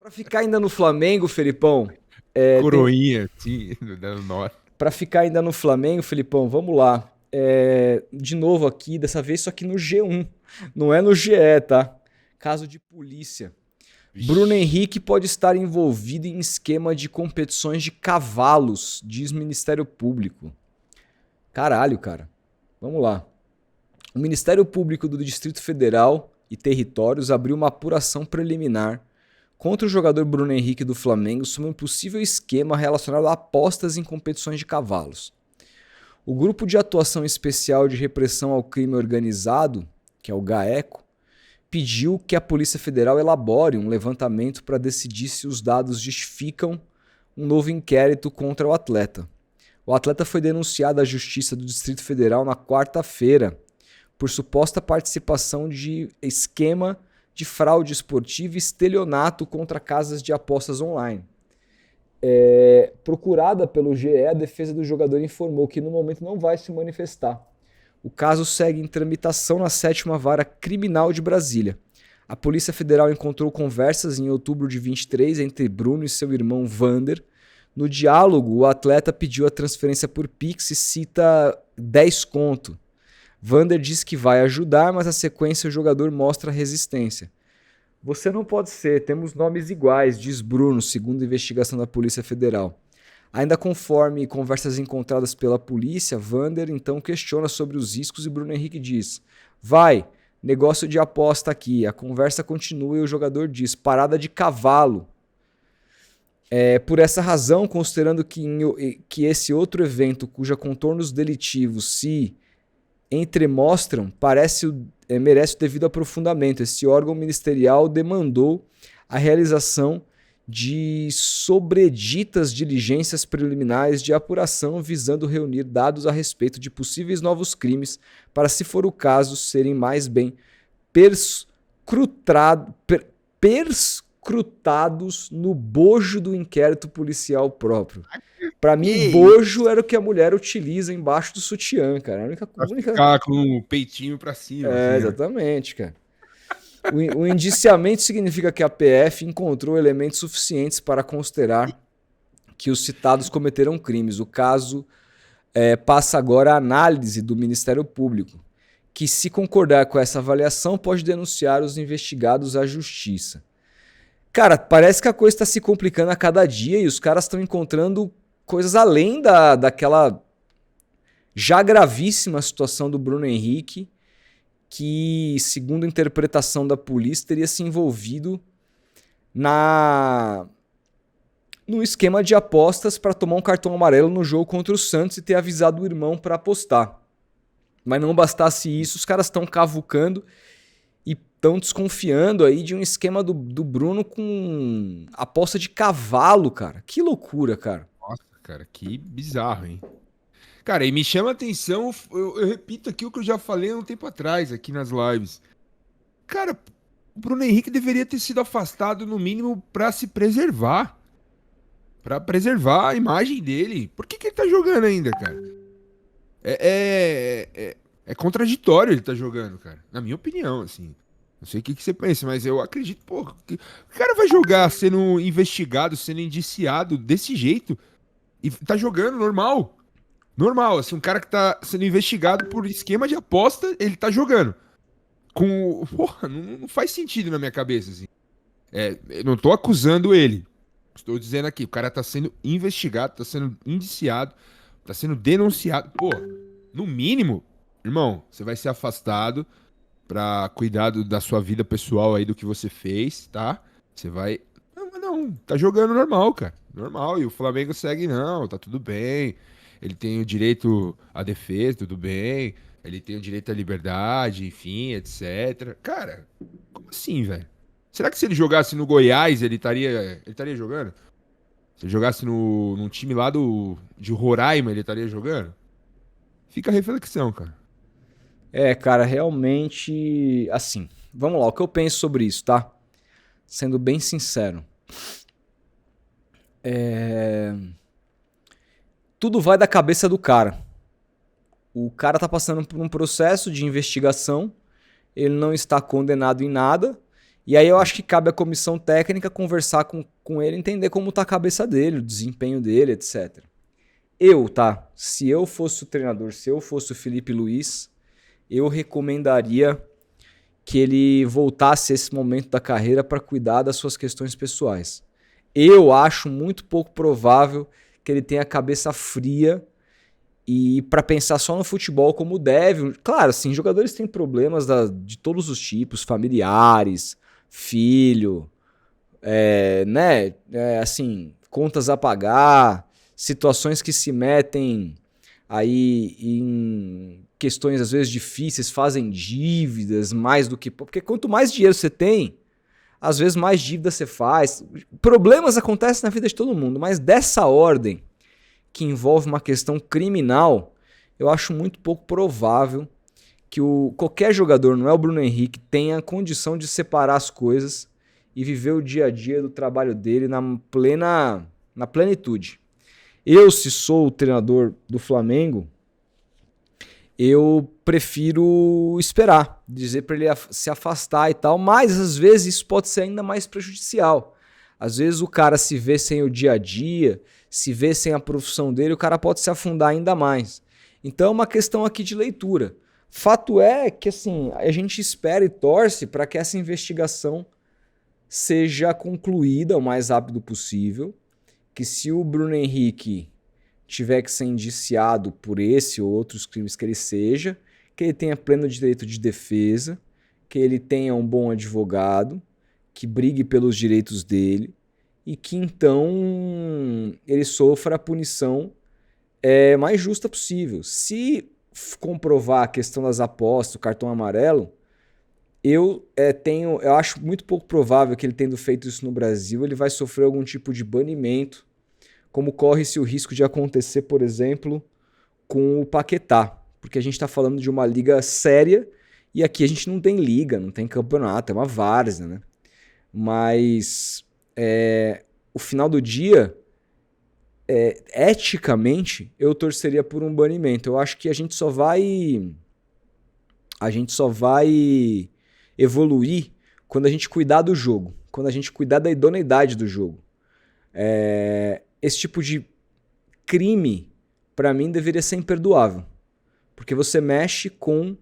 Pra ficar ainda no Flamengo, Felipão, Coroinha, sim, dando nó. pra ficar ainda no Flamengo, Felipão, vamos lá. De novo aqui, dessa vez só que no G1, não é no GE, tá? Caso de polícia. Bruno Vixe. Henrique pode estar envolvido em esquema de competições de cavalos, diz Ministério Público. Caralho, cara. Vamos lá. O Ministério Público do Distrito Federal e Territórios abriu uma apuração preliminar contra o jogador Bruno Henrique do Flamengo sobre um possível esquema relacionado a apostas em competições de cavalos. O Grupo de Atuação Especial de Repressão ao Crime Organizado, que é o GAECO, pediu que a Polícia Federal elabore um levantamento para decidir se os dados justificam um novo inquérito contra o atleta. O atleta foi denunciado à Justiça do Distrito Federal na quarta-feira por suposta participação de esquema de fraude esportiva e estelionato contra casas de apostas online. Procurada pelo GE, a defesa do jogador informou que no momento não vai se manifestar. O caso segue em tramitação na 7ª Vara Criminal de Brasília. A Polícia Federal encontrou conversas em outubro de 23 entre Bruno e seu irmão Vander. No diálogo, o atleta pediu a transferência por Pix e cita 10 conto. Vander diz que vai ajudar, mas na sequência o jogador mostra resistência. Você não pode ser, temos nomes iguais, diz Bruno, segundo a investigação da Polícia Federal. Ainda conforme conversas encontradas pela polícia, Vander então questiona sobre os riscos e Bruno Henrique diz: vai, negócio de aposta aqui. A conversa continua e o jogador diz: parada de cavalo. Por essa razão, considerando que esse outro evento, cuja contornos delitivos se entremostram, merece o devido aprofundamento. Esse órgão ministerial demandou a realização de sobreditas diligências preliminares de apuração visando reunir dados a respeito de possíveis novos crimes para, se for o caso, serem mais bem perscrutados no bojo do inquérito policial próprio. Pra mim, Que bojo era o que a mulher utiliza embaixo do sutiã, cara. A pra única... ficar com o peitinho pra cima, assim, ó. Exatamente, cara. O indiciamento significa que a PF encontrou elementos suficientes para considerar que os citados cometeram crimes. O caso passa agora à análise do Ministério Público, que, se concordar com essa avaliação, pode denunciar os investigados à justiça. Cara, parece que a coisa está se complicando a cada dia e os caras estão encontrando coisas além daquela já gravíssima situação do Bruno Henrique, que, segundo a interpretação da polícia, teria se envolvido no esquema de apostas para tomar um cartão amarelo no jogo contra o Santos e ter avisado o irmão para apostar. Mas não bastasse isso, os caras estão cavucando e estão desconfiando aí de um esquema do Bruno com aposta de cavalo, cara. Que loucura, cara. Nossa, cara, que bizarro, hein? Cara, e me chama a atenção, eu repito aqui o que eu já falei há um tempo atrás, aqui nas lives. Cara, o Bruno Henrique deveria ter sido afastado, no mínimo, pra se preservar. Pra preservar a imagem dele. Por que ele tá jogando ainda, cara? É contraditório ele tá jogando, cara. Na minha opinião, assim. Não sei o que você pensa, mas eu acredito, pô, que o cara vai jogar sendo investigado, sendo indiciado desse jeito e tá jogando normal. Normal, assim, um cara que tá sendo investigado por esquema de aposta, ele tá jogando. Porra, não faz sentido na minha cabeça, assim. Eu não tô acusando ele. Estou dizendo aqui, o cara tá sendo investigado, tá sendo indiciado, tá sendo denunciado. Pô, no mínimo, irmão, você vai ser afastado pra cuidar da sua vida pessoal aí, do que você fez, tá? Você vai... Não, mas não, tá jogando normal, cara. Normal, e o Flamengo segue, não, tá tudo bem. Ele tem o direito à defesa, tudo bem. Ele tem o direito à liberdade, enfim, etc. Cara, como assim, velho? Será que se ele jogasse no Goiás, ele estaria jogando? Se ele jogasse num time lá de Roraima, ele estaria jogando? Fica a reflexão, cara. Cara, realmente, assim, vamos lá, o que eu penso sobre isso, tá? Sendo bem sincero. Tudo vai da cabeça do cara. O cara tá passando por um processo de investigação, ele não está condenado em nada, E aí eu acho que cabe à comissão técnica conversar com ele, entender como tá a cabeça dele, o desempenho dele, etc. Se eu fosse o treinador, se eu fosse o Felipe Luiz, eu recomendaria que ele voltasse a esse momento da carreira para cuidar das suas questões pessoais. Eu acho muito pouco provável que ele tenha a cabeça fria e para pensar só no futebol como deve. Claro, assim, jogadores têm problemas de todos os tipos, familiares, filho, né? Assim, contas a pagar, situações que se metem aí em questões às vezes difíceis, fazem dívidas mais do que... Porque quanto mais dinheiro você tem, às vezes mais dívida você faz. Problemas acontecem na vida de todo mundo, mas dessa ordem, que envolve uma questão criminal, eu acho muito pouco provável que qualquer jogador, não é o Bruno Henrique, tenha condição de separar as coisas e viver o dia a dia do trabalho dele na plenitude. Eu, se sou o treinador do Flamengo, eu prefiro esperar, dizer para ele se afastar e tal, mas às vezes isso pode ser ainda mais prejudicial. Às vezes o cara se vê sem o dia a dia, se vê sem a profissão dele, o cara pode se afundar ainda mais. Então é uma questão aqui de leitura. Fato é que assim, a gente espera e torce para que essa investigação seja concluída o mais rápido possível, que se o Bruno Henrique tiver que ser indiciado por esse ou outros crimes que ele tenha pleno direito de defesa, que ele tenha um bom advogado, que brigue pelos direitos dele e que então ele sofra a punição mais justa possível. Se comprovar a questão das apostas, o cartão amarelo, eu acho muito pouco provável que ele tendo feito isso no Brasil, ele vai sofrer algum tipo de banimento, como corre-se o risco de acontecer, por exemplo, com o Paquetá, porque a gente está falando de uma liga séria e aqui a gente não tem liga, não tem campeonato, é uma várzea, né? Mas o final do dia, eticamente, eu torceria por um banimento. Eu acho que a gente só vai evoluir quando a gente cuidar do jogo, quando a gente cuidar da idoneidade do jogo. Esse tipo de crime, para mim, deveria ser imperdoável. Porque você mexe com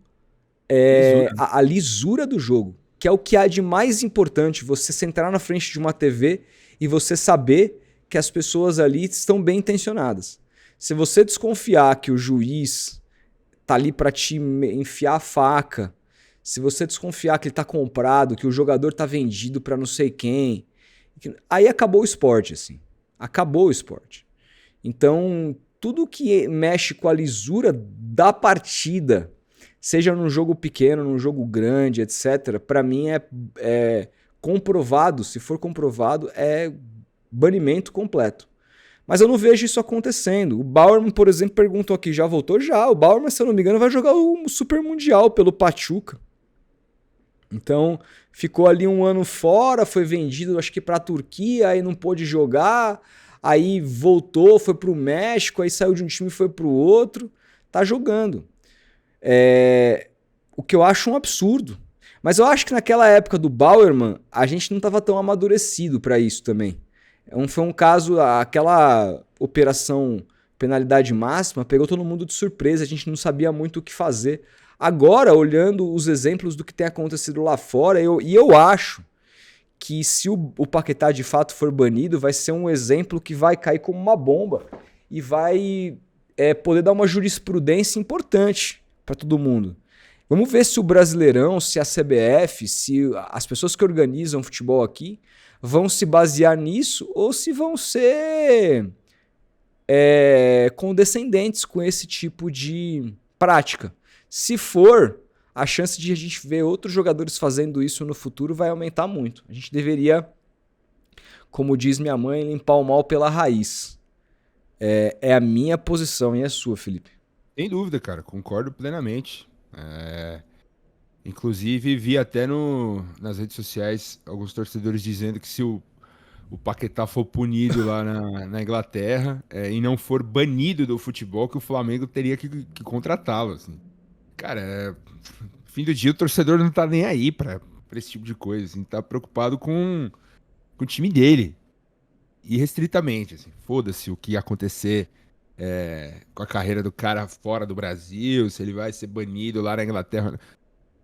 a lisura do jogo, que é o que há de mais importante, você sentar na frente de uma TV e você saber que as pessoas ali estão bem intencionadas. Se você desconfiar que o juiz tá ali para te enfiar a faca, se você desconfiar que ele tá comprado, que o jogador tá vendido para não sei quem, aí acabou o esporte, assim. Acabou o esporte. Então, tudo que mexe com a lisura da partida, seja num jogo pequeno, num jogo grande, etc., para mim é comprovado, se for comprovado, é banimento completo. Mas eu não vejo isso acontecendo. O Bauerman, por exemplo, perguntou aqui, já voltou? Já. O Bauerman, se eu não me engano, vai jogar o Super Mundial pelo Pachuca. Então, ficou ali um ano fora, foi vendido, acho que para a Turquia, aí não pôde jogar, aí voltou, foi para o México, aí saiu de um time e foi para o outro. Tá jogando. O que eu acho um absurdo. Mas eu acho que naquela época do Bauerman, a gente não estava tão amadurecido para isso também. Foi um caso, aquela operação penalidade máxima pegou todo mundo de surpresa, a gente não sabia muito o que fazer. Agora, olhando os exemplos do que tem acontecido lá fora, eu acho que se o Paquetá de fato for banido, vai ser um exemplo que vai cair como uma bomba e vai poder dar uma jurisprudência importante para todo mundo. Vamos ver se o Brasileirão, se a CBF, se as pessoas que organizam futebol aqui vão se basear nisso ou se vão ser condescendentes com esse tipo de prática. Se for, a chance de a gente ver outros jogadores fazendo isso no futuro vai aumentar muito. A gente deveria, como diz minha mãe, limpar o mal pela raiz. É a minha posição e a sua, Felipe. Sem dúvida, cara. Concordo plenamente. Inclusive, vi até nas redes sociais alguns torcedores dizendo que se o Paquetá for punido lá na Inglaterra e não for banido do futebol, que o Flamengo teria que contratá-lo. Assim. Cara, fim do dia o torcedor não tá nem aí pra pra esse tipo de coisa, assim, tá preocupado com o time dele. Irrestritamente, assim. Foda-se o que ia acontecer com a carreira do cara fora do Brasil, se ele vai ser banido lá na Inglaterra.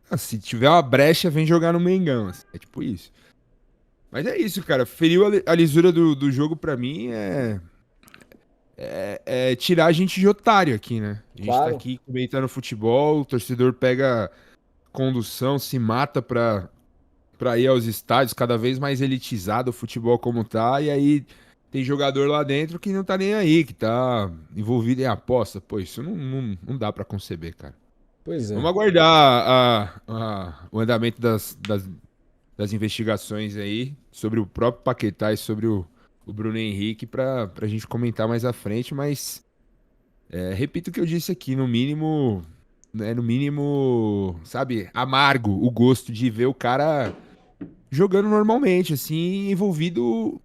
Ah, se tiver uma brecha, vem jogar no Mengão. Assim. É tipo isso. Mas é isso, cara. Feriu a lisura do jogo pra mim é tirar a gente de otário aqui, né? A gente tá Claro. aqui comentando futebol, o torcedor pega condução, se mata pra ir aos estádios, cada vez mais elitizado o futebol como tá, e aí tem jogador lá dentro que não tá nem aí, que tá envolvido em aposta. Pô, isso não dá pra conceber, cara. Pois Vamos é. aguardar o andamento das investigações aí sobre o próprio Paquetá e sobre o Bruno Henrique pra gente comentar mais à frente, mas repito o que eu disse aqui, no mínimo, né, no mínimo, sabe, amargo o gosto de ver o cara jogando normalmente, assim, envolvido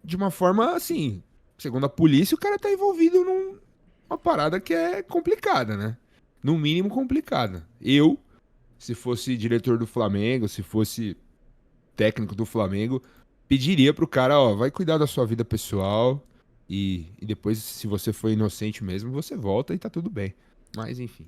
de uma forma assim, segundo a polícia, o cara tá envolvido numa parada que é complicada, né? No mínimo complicada. Eu, se fosse diretor do Flamengo, se fosse técnico do Flamengo, pediria pro cara, ó, vai cuidar da sua vida pessoal e depois, se você for inocente mesmo, você volta e tá tudo bem. Mas enfim.